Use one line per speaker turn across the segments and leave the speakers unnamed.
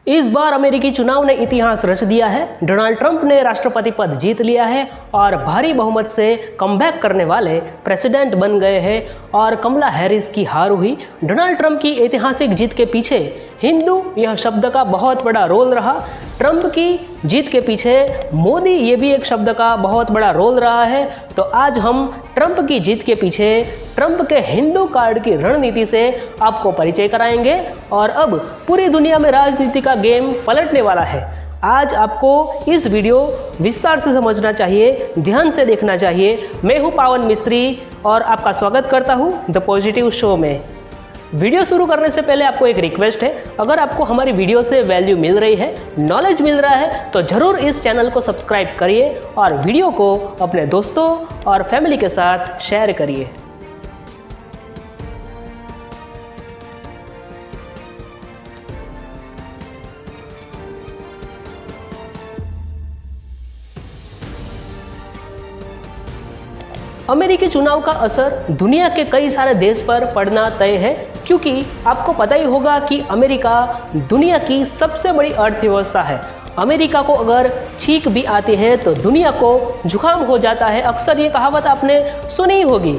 इस बार अमेरिकी चुनाव ने इतिहास रच दिया है। डोनाल्ड ट्रंप ने राष्ट्रपति पद जीत लिया है और भारी बहुमत से कमबैक करने वाले प्रेसिडेंट बन गए हैं और कमला हैरिस की हार हुई। डोनाल्ड ट्रंप की ऐतिहासिक जीत के पीछे हिंदू यह शब्द का बहुत बड़ा रोल रहा। ट्रंप की जीत के पीछे मोदी ये भी एक शब्द का बहुत बड़ा रोल रहा है। तो आज हम ट्रंप की जीत के पीछे ट्रंप के हिंदू कार्ड की रणनीति से आपको परिचय कराएंगे और अब पूरी दुनिया में राजनीति का गेम पलटने वाला है। आज आपको इस वीडियो विस्तार से समझना चाहिए, ध्यान से देखना चाहिए। मैं हूं पावन मिस्त्री और आपका स्वागत करता हूं द पॉजिटिव शो में। वीडियो शुरू करने से पहले आपको एक रिक्वेस्ट है, अगर आपको हमारी वीडियो से वैल्यू मिल रही है, नॉलेज मिल रहा है, तो ज़रूर इस चैनल को सब्सक्राइब करिए और वीडियो को अपने दोस्तों और फैमिली के साथ शेयर करिए। अमेरिकी चुनाव का असर दुनिया के कई सारे देश पर पड़ना तय है, क्योंकि आपको पता ही होगा कि अमेरिका दुनिया की सबसे बड़ी अर्थव्यवस्था है। अमेरिका को अगर छींक भी आती है तो दुनिया को जुकाम हो जाता है। अक्सर ये कहावत आपने सुनी ही होगी।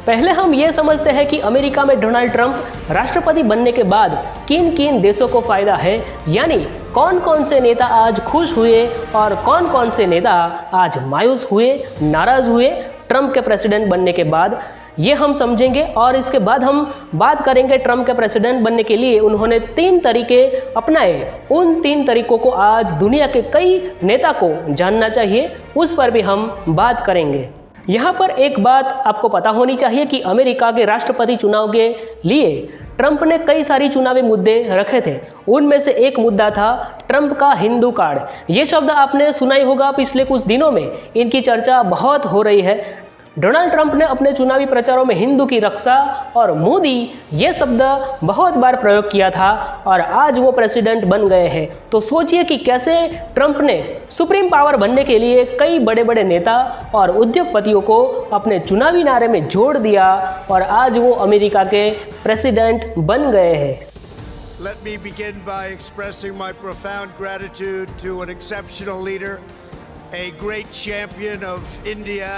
पहले हम ये समझते हैं कि अमेरिका में डोनाल्ड ट्रंप राष्ट्रपति बनने के बाद किन किन देशों को फायदा है, यानी कौन कौन से नेता आज खुश हुए और कौन कौन से नेता आज मायूस हुए, नाराज हुए ट्रंप के प्रेसिडेंट बनने के बाद। ये हम समझेंगे और इसके बाद हम बात करेंगे ट्रंप के प्रेसिडेंट बनने के लिए उन्होंने 3 तरीके अपनाए। उन 3 तरीकों को आज दुनिया के कई नेता को जानना चाहिए, उस पर भी हम बात करेंगे। यहाँ पर एक बात आपको पता होनी चाहिए कि अमेरिका के राष्ट्रपति चुनाव के लिए ट्रंप ने कई सारी चुनावी मुद्दे रखे थे। उनमें से एक मुद्दा था ट्रंप का हिंदू कार्ड। ये शब्द आपने सुना ही होगा, पिछले कुछ दिनों में इनकी चर्चा बहुत हो रही है। डोनाल्ड ट्रंप ने अपने चुनावी प्रचारों में हिंदू की रक्षा और मोदी ये शब्द बहुत बार प्रयोग किया था और आज वो प्रेसिडेंट बन गए हैं। तो सोचिए कि कैसे ट्रंप ने सुप्रीम पावर बनने के लिए कई बड़े बड़े नेता और उद्योगपतियों को अपने चुनावी नारे में जोड़ दिया और आज वो अमेरिका के प्रेसिडेंट बन गए हैं।
Let me begin by expressing my profound gratitude to an exceptional leader, a great champion of India,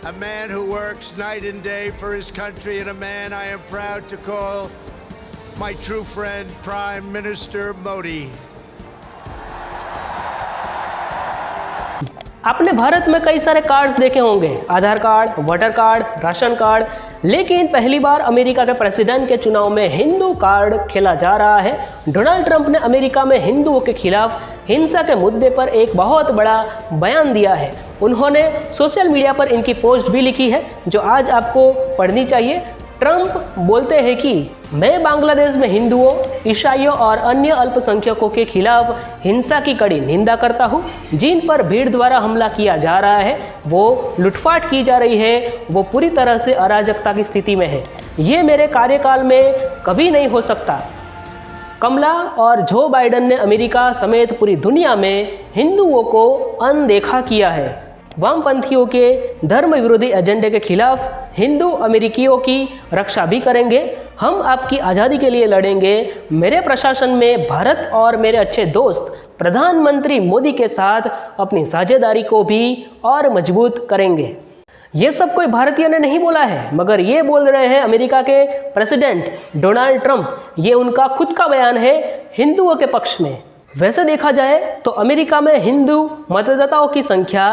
a man who works night and day for his country, and a man I am proud to call my true friend, Prime Minister Modi.
आपने भारत में कई सारे cards देखे होंगे, Aadhaar card, voter card, ration card, लेकिन पहली बार America के president के चुनाव में हिंदू कार्ड खेला जा रहा है। डोनाल्ड ट्रंप ने अमेरिका में हिंदुओं के खिलाफ हिंसा के मुद्दे पर एक बहुत बड़ा बयान दिया है। उन्होंने सोशल मीडिया पर इनकी पोस्ट भी लिखी है जो आज आपको पढ़नी चाहिए। ट्रंप बोलते हैं कि मैं बांग्लादेश में हिंदुओं, ईसाइयों और अन्य अल्पसंख्यकों के खिलाफ हिंसा की कड़ी निंदा करता हूं। जिन पर भीड़ द्वारा हमला किया जा रहा है, वो लूटपाट की जा रही है, वो पूरी तरह से अराजकता की स्थिति में है। ये मेरे कार्यकाल में कभी नहीं हो सकता। कमला और जो बाइडेन ने अमेरिका समेत पूरी दुनिया में हिंदुओं को अनदेखा किया है। वामपंथियों के धर्म विरोधी एजेंडे के खिलाफ हिंदू अमेरिकियों की रक्षा भी करेंगे। हम आपकी आज़ादी के लिए लड़ेंगे। मेरे प्रशासन में भारत और मेरे अच्छे दोस्त प्रधानमंत्री मोदी के साथ अपनी साझेदारी को भी और मजबूत करेंगे। ये सब कोई भारतीय ने नहीं बोला है, मगर ये बोल रहे हैं अमेरिका के प्रेसिडेंट डोनाल्ड ट्रंप। ये उनका खुद का बयान है हिंदुओं के पक्ष में। वैसे देखा जाए तो अमेरिका में हिंदू मतदाताओं की संख्या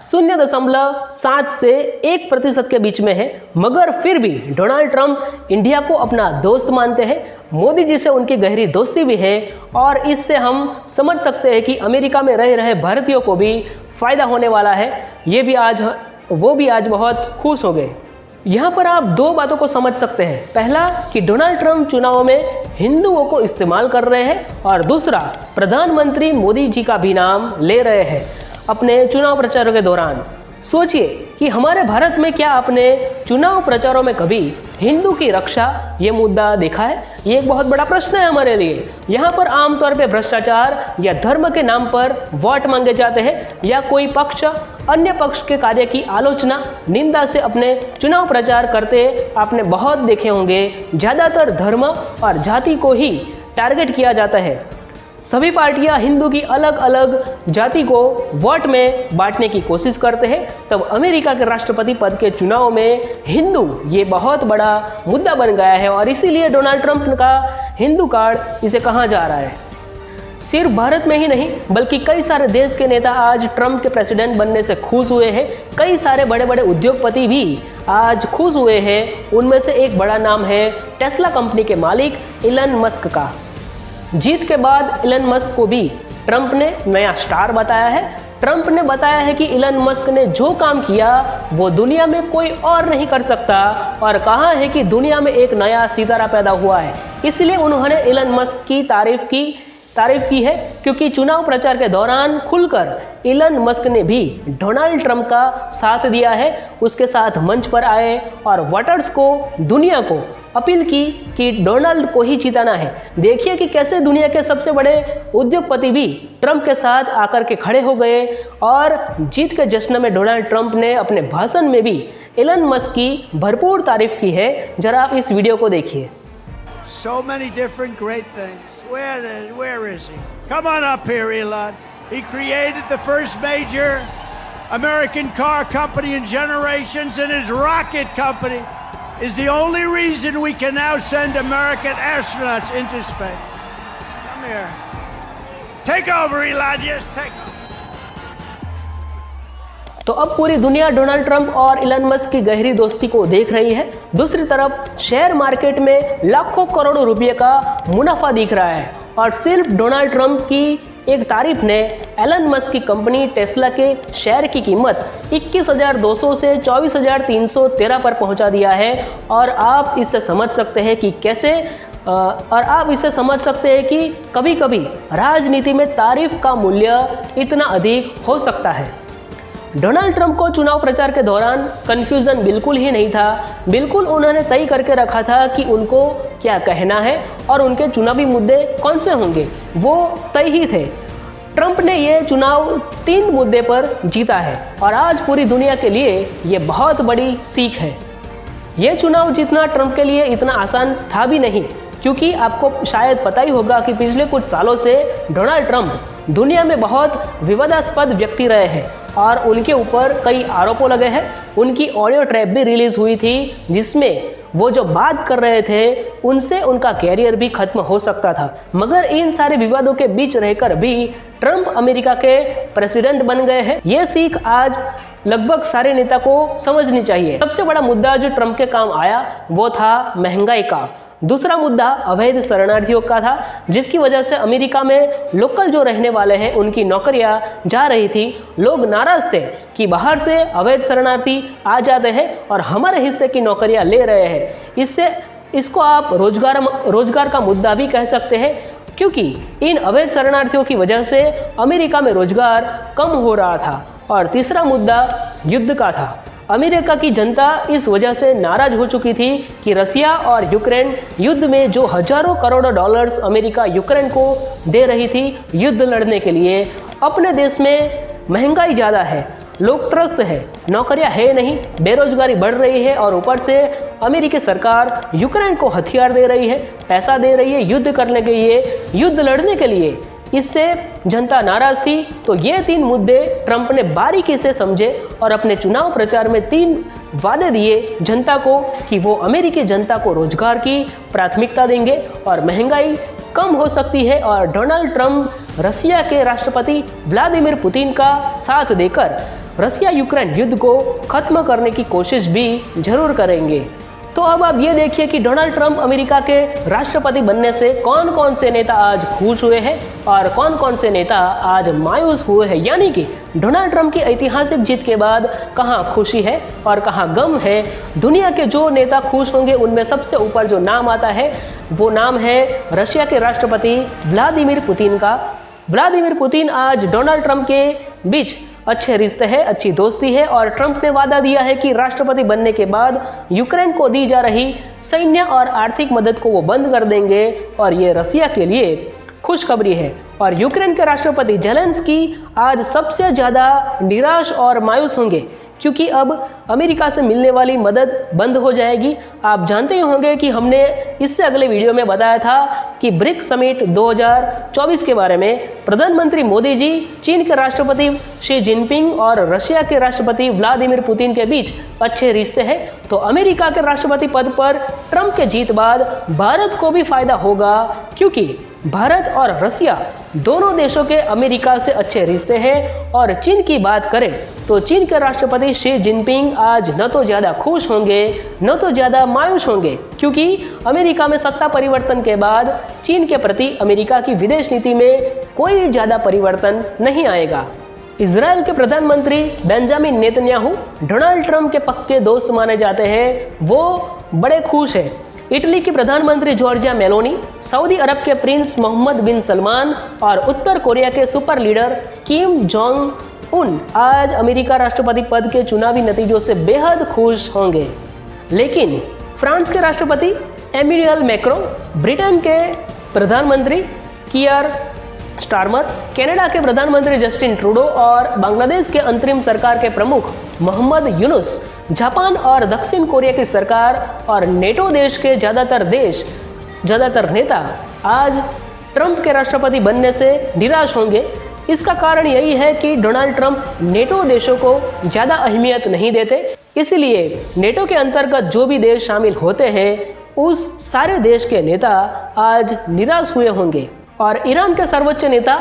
0.7 से 1% के बीच में है, मगर फिर भी डोनाल्ड ट्रंप इंडिया को अपना दोस्त मानते हैं। मोदी जी से उनकी गहरी दोस्ती भी है और इससे हम समझ सकते हैं कि अमेरिका में रह रहे भारतीयों को भी फायदा होने वाला है। वो भी आज बहुत खुश हो गए। यहाँ पर आप 2 बातों को समझ सकते हैं। पहला कि डोनाल्ड ट्रंप चुनाव में हिंदुओं को इस्तेमाल कर रहे हैं और दूसरा प्रधानमंत्री मोदी जी का भी नाम ले रहे हैं अपने चुनाव प्रचार के दौरान। सोचिए कि हमारे भारत में क्या आपने चुनाव प्रचारों में कभी हिंदू की रक्षा ये मुद्दा देखा है? ये एक बहुत बड़ा प्रश्न है हमारे लिए। यहाँ पर आमतौर पे भ्रष्टाचार या धर्म के नाम पर वोट मांगे जाते हैं या कोई पक्ष अन्य पक्ष के कार्य की आलोचना, निंदा से अपने चुनाव प्रचार करते आपने बहुत देखे होंगे। ज़्यादातर धर्म और जाति को ही टारगेट किया जाता है। सभी पार्टियां हिंदू की अलग अलग जाति को वोट में बांटने की कोशिश करते हैं, तब अमेरिका के राष्ट्रपति पद के चुनाव में हिंदू ये बहुत बड़ा मुद्दा बन गया है और इसीलिए डोनाल्ड ट्रंप का हिंदू कार्ड इसे कहा जा रहा है। सिर्फ भारत में ही नहीं बल्कि कई सारे देश के नेता आज ट्रंप के प्रेसिडेंट बनने से खुश हुए हैं। कई सारे बड़े बड़े उद्योगपति भी आज खुश हुए हैं। उनमें से एक बड़ा नाम है टेस्ला कंपनी के मालिक इलन मस्क का। जीत के बाद इलन मस्क को भी ट्रंप ने नया स्टार बताया है। ट्रंप ने बताया है कि इलन मस्क ने जो काम किया वो दुनिया में कोई और नहीं कर सकता और कहा है कि दुनिया में एक नया सितारा पैदा हुआ है। इसलिए उन्होंने इलन मस्क की तारीफ की है क्योंकि चुनाव प्रचार के दौरान खुलकर इलन मस्क ने भी डोनाल्ड ट्रंप का साथ दिया है। उसके साथ मंच पर आए और वोटर्स को, दुनिया को अपील की कि डोनाल्ड को ही जिताना है। देखिए कि कैसे दुनिया के सबसे बड़े उद्योगपति भी ट्रंप के साथ आकर के खड़े हो गए और जीत के जश्न में डोनाल्ड ट्रंप ने अपने भाषण में भी इलन मस्क की भरपूर तारीफ की है। जरा आप इस वीडियो को देखिए।
So many different great things. Where is he? Come on up here, Elon. He created the first major American car company in generations, and his rocket company is the only reason we can now send American astronauts into space. Come here. Take over, Elon. Yes, take over.
तो अब पूरी दुनिया Donald Trump और Elon Musk की गहरी दोस्ती को देख रही है। दूसरी तरफ शेयर मार्केट में लाखों करोड़ों रुपए का मुनाफा दिख रहा है और सिर्फ डोनाल्ड ट्रंप की एक तारीफ ने एलन मस्क की कंपनी टेस्ला के शेयर की कीमत 21,200 से 24,313 पर पहुंचा दिया है। और आप इससे समझ सकते हैं कि कि कभी-कभी राजनीति में तारीफ का मूल्य इतना अधिक हो सकता है। डोनाल्ड ट्रंप को चुनाव प्रचार के दौरान कंफ्यूजन बिल्कुल ही नहीं था। बिल्कुल उन्होंने तय करके रखा था कि उनको क्या कहना है और उनके चुनावी मुद्दे कौन से होंगे, वो तय ही थे। ट्रंप ने ये चुनाव 3 मुद्दे पर जीता है और आज पूरी दुनिया के लिए ये बहुत बड़ी सीख है। ये चुनाव जीतना ट्रंप के लिए इतना आसान था भी नहीं, क्योंकि आपको शायद पता ही होगा कि पिछले कुछ सालों से डोनाल्ड ट्रंप दुनिया में बहुत विवादास्पद व्यक्ति रहे हैं और उनके ऊपर कई आरोपों लगे हैं। उनकी ऑडियो ट्रैप भी रिलीज हुई थी जिसमें वो जो बात कर रहे थे उनसे उनका कैरियर भी खत्म हो सकता था। मगर इन सारे विवादों के बीच रहकर भी ट्रंप अमेरिका के प्रेसिडेंट बन गए हैं। ये सीख आज लगभग सारे नेता को समझनी चाहिए। सबसे बड़ा मुद्दा जो ट्रंप के काम आया वो था महंगाई का। दूसरा मुद्दा अवैध शरणार्थियों का था, जिसकी वजह से अमेरिका में लोकल जो रहने वाले हैं उनकी नौकरियां जा रही थी। लोग नाराज थे कि बाहर से अवैध शरणार्थी आ जाते हैं और हमारे हिस्से की नौकरियां ले रहे हैं। इसको आप रोजगार का मुद्दा भी कह सकते हैं, क्योंकि इन अवैध शरणार्थियों की वजह से अमेरिका में रोजगार कम हो रहा था। और तीसरा मुद्दा युद्ध का था। अमेरिका की जनता इस वजह से नाराज हो चुकी थी कि रसिया और यूक्रेन युद्ध में जो हजारों करोड़ डॉलर्स अमेरिका यूक्रेन को दे रही थी युद्ध लड़ने के लिए, अपने देश में महंगाई ज़्यादा है, लोग त्रस्त है, नौकरियां है नहीं, बेरोजगारी बढ़ रही है और ऊपर से अमेरिकी सरकार यूक्रेन को हथियार दे रही है, पैसा दे रही है युद्ध करने के लिए, युद्ध लड़ने के लिए। इससे जनता नाराज थी। तो ये 3 मुद्दे ट्रंप ने बारीकी से समझे और अपने चुनाव प्रचार में 3 वादे दिए जनता को कि वो अमेरिकी जनता को रोजगार की प्राथमिकता देंगे और महंगाई कम हो सकती है। और डोनाल्ड ट्रंप रसिया के राष्ट्रपति व्लादिमीर पुतिन का साथ देकर रसिया यूक्रेन युद्ध को खत्म करने की कोशिश भी जरूर करेंगे। तो अब आप ये देखिए कि डोनाल्ड ट्रंप अमेरिका के राष्ट्रपति बनने से कौन कौन से नेता आज खुश हुए हैं और कौन कौन से नेता आज मायूस हुए हैं। यानी कि डोनाल्ड ट्रंप की ऐतिहासिक जीत के बाद कहां खुशी है और कहां गम है। दुनिया के जो नेता खुश होंगे उनमें सबसे ऊपर जो नाम आता है वो नाम है रशिया के राष्ट्रपति व्लादिमीर पुतिन का। व्लादिमीर पुतिन आज डोनाल्ड ट्रंप के बीच अच्छे रिश्ते हैं, अच्छी दोस्ती है और ट्रंप ने वादा दिया है कि राष्ट्रपति बनने के बाद यूक्रेन को दी जा रही सैन्य और आर्थिक मदद को वो बंद कर देंगे और ये रसिया के लिए खुशखबरी है। और यूक्रेन के राष्ट्रपति जेलेंस्की आज सबसे ज़्यादा निराश और मायूस होंगे, क्योंकि अब अमेरिका से मिलने वाली मदद बंद हो जाएगी। आप जानते ही होंगे कि हमने इससे अगले वीडियो में बताया था कि ब्रिक्स समिट 2024 के बारे में प्रधानमंत्री मोदी जी, चीन के राष्ट्रपति शी जिनपिंग और रशिया के राष्ट्रपति व्लादिमीर पुतिन के बीच अच्छे रिश्ते हैं। तो अमेरिका के राष्ट्रपति पद पर ट्रंप के जीत बाद भारत को भी फायदा होगा, क्योंकि भारत और रशिया दोनों देशों के अमेरिका से अच्छे रिश्ते हैं। और चीन की बात करें तो चीन के राष्ट्रपति शी जिनपिंग आज न तो ज़्यादा खुश होंगे न तो ज़्यादा मायूस होंगे, क्योंकि अमेरिका में सत्ता परिवर्तन के बाद चीन के प्रति अमेरिका की विदेश नीति में कोई ज़्यादा परिवर्तन नहीं आएगा। इजराइल के प्रधानमंत्री बेंजामिन नेतन्याहू डोनाल्ड ट्रंप के पक्के दोस्त माने जाते हैं, वो बड़े खुश हैं। इटली की प्रधानमंत्री जॉर्जिया मेलोनी, सऊदी अरब के प्रिंस मोहम्मद बिन सलमान और उत्तर कोरिया के super leader Kim Jong Un आज अमेरिका राष्ट्रपति पद के चुनावी नतीजों से बेहद खुश होंगे। लेकिन फ्रांस के राष्ट्रपति एमेनुएल मैक्रों, ब्रिटेन के प्रधानमंत्री कियर स्टारमर, कनाडा के प्रधानमंत्री जस्टिन ट्रूडो और बांग्लादेश के अंतरिम सरकार के प्रमुख मोहम्मद यूनुस, जापान और दक्षिण कोरिया की सरकार और नेटो देश के ज़्यादातर नेता आज ट्रंप के राष्ट्रपति बनने से निराश होंगे। इसका कारण यही है कि डोनाल्ड ट्रंप नेटो देशों को ज़्यादा अहमियत नहीं देते, इसलिए नेटो के अंतर्गत जो भी देश शामिल होते हैं उस सारे देश के नेता आज निराश हुए होंगे। और ईरान के सर्वोच्च नेता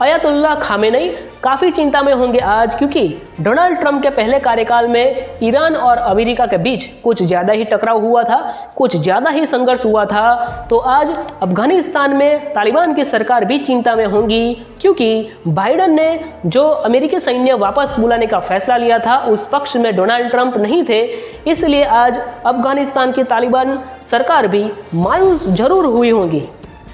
अयतुल्ला खामेनेई काफ़ी चिंता में होंगे आज, क्योंकि डोनाल्ड ट्रंप के पहले कार्यकाल में ईरान और अमेरिका के बीच कुछ ज़्यादा ही टकराव हुआ था, कुछ ज़्यादा ही संघर्ष हुआ था। तो आज अफगानिस्तान में तालिबान की सरकार भी चिंता में होंगी, क्योंकि बाइडन ने जो अमेरिकी सैन्य वापस बुलाने का फैसला लिया था उस पक्ष में डोनाल्ड ट्रंप नहीं थे, इसलिए आज अफगानिस्तान की तालिबान सरकार भी मायूस जरूर हुई होगी।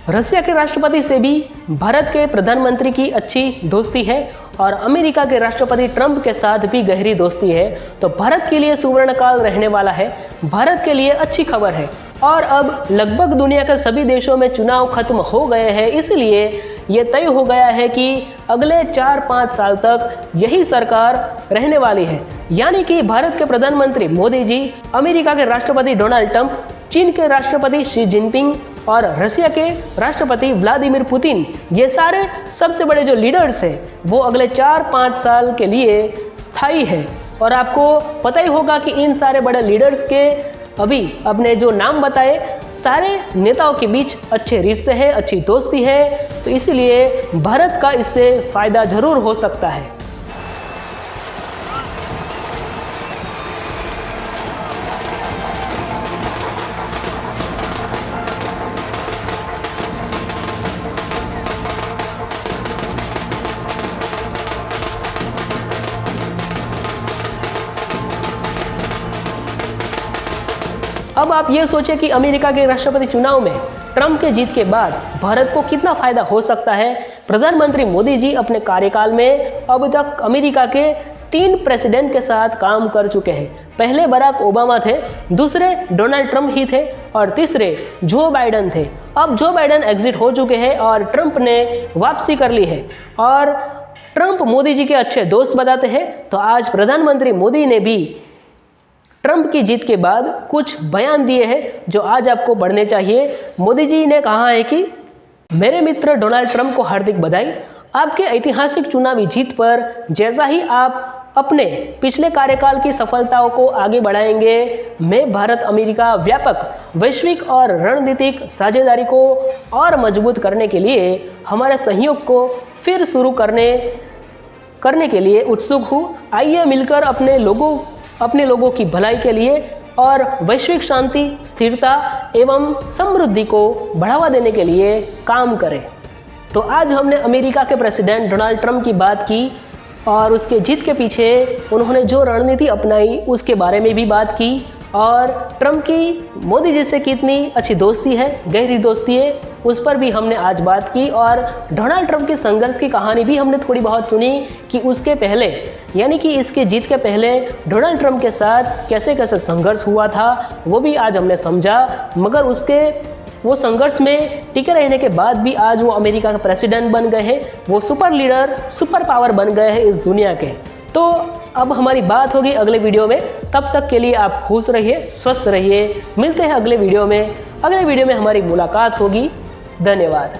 रशिया के राष्ट्रपति से भी भारत के प्रधानमंत्री की अच्छी दोस्ती है और अमेरिका के राष्ट्रपति ट्रंप के साथ भी गहरी दोस्ती है। तो भारत के लिए सुवर्ण काल रहने वाला है, भारत के लिए अच्छी खबर है। और अब लगभग दुनिया के सभी देशों में चुनाव खत्म हो गए हैं, इसलिए ये तय हो गया है कि अगले 4-5 साल तक यही सरकार रहने वाली है। यानी कि भारत के प्रधानमंत्री मोदी जी, अमेरिका के राष्ट्रपति डोनाल्ड ट्रंप, चीन के राष्ट्रपति शी जिनपिंग और रशिया के राष्ट्रपति व्लादिमीर पुतिन, ये सारे सबसे बड़े जो लीडर्स हैं वो अगले 4-5 साल के लिए स्थायी है। और आपको पता ही होगा कि इन सारे बड़े लीडर्स के अभी अपने जो नाम बताए सारे नेताओं के बीच अच्छे रिश्ते हैं, अच्छी दोस्ती है। तो इसीलिए भारत का इससे फायदा जरूर हो सकता है। अब आप ये सोचें कि अमेरिका के राष्ट्रपति चुनाव में ट्रंप के जीत के बाद भारत को कितना फायदा हो सकता है। प्रधानमंत्री मोदी जी अपने कार्यकाल में अब तक अमेरिका के 3 प्रेसिडेंट के साथ काम कर चुके हैं। पहले बराक ओबामा थे, दूसरे डोनाल्ड ट्रंप ही थे और तीसरे जो बाइडन थे। अब जो बाइडन एग्जिट हो चुके हैं और ट्रंप ने वापसी कर ली है और ट्रंप मोदी जी के अच्छे दोस्त बताते हैं। तो आज प्रधानमंत्री मोदी ने भी ट्रंप की जीत के बाद कुछ बयान दिए हैं जो आज आपको पढ़ने चाहिए। मोदी जी ने कहा है कि मेरे मित्र डोनाल्ड ट्रंप को हार्दिक बधाई। आपके ऐतिहासिक चुनावी जीत पर जैसा ही आप अपने पिछले कार्यकाल की सफलताओं को आगे बढ़ाएंगे, मैं भारत अमेरिका व्यापक वैश्विक और रणनीतिक साझेदारी को और मजबूत करने के लिए हमारे सहयोग को फिर शुरू करने के लिए उत्सुक हूँ। आइए मिलकर अपने लोगों की भलाई के लिए और वैश्विक शांति, स्थिरता एवं समृद्धि को बढ़ावा देने के लिए काम करें। तो आज हमने अमेरिका के प्रेसिडेंट डोनाल्ड ट्रंप की बात की और उसके जीत के पीछे उन्होंने जो रणनीति अपनाई उसके बारे में भी बात की और ट्रंप की मोदी जी से कितनी अच्छी दोस्ती है, गहरी दोस्ती है, उस पर भी हमने आज बात की। और डोनाल्ड ट्रंप की संघर्ष की कहानी भी हमने थोड़ी बहुत सुनी कि उसके पहले यानी कि इसके जीत के पहले डोनाल्ड ट्रंप के साथ कैसे कैसे संघर्ष हुआ था, वो भी आज हमने समझा। मगर वो संघर्ष में टिके रहने के बाद भी आज वो अमेरिका का प्रेसिडेंट बन गए हैं, वो सुपर लीडर, सुपर पावर बन गए हैं इस दुनिया के। तो अब हमारी बात होगी अगले वीडियो में। तब तक के लिए आप खुश रहिए, स्वस्थ रहिए। मिलते हैं अगले वीडियो में। अगले वीडियो में हमारी मुलाकात होगी। धन्यवाद।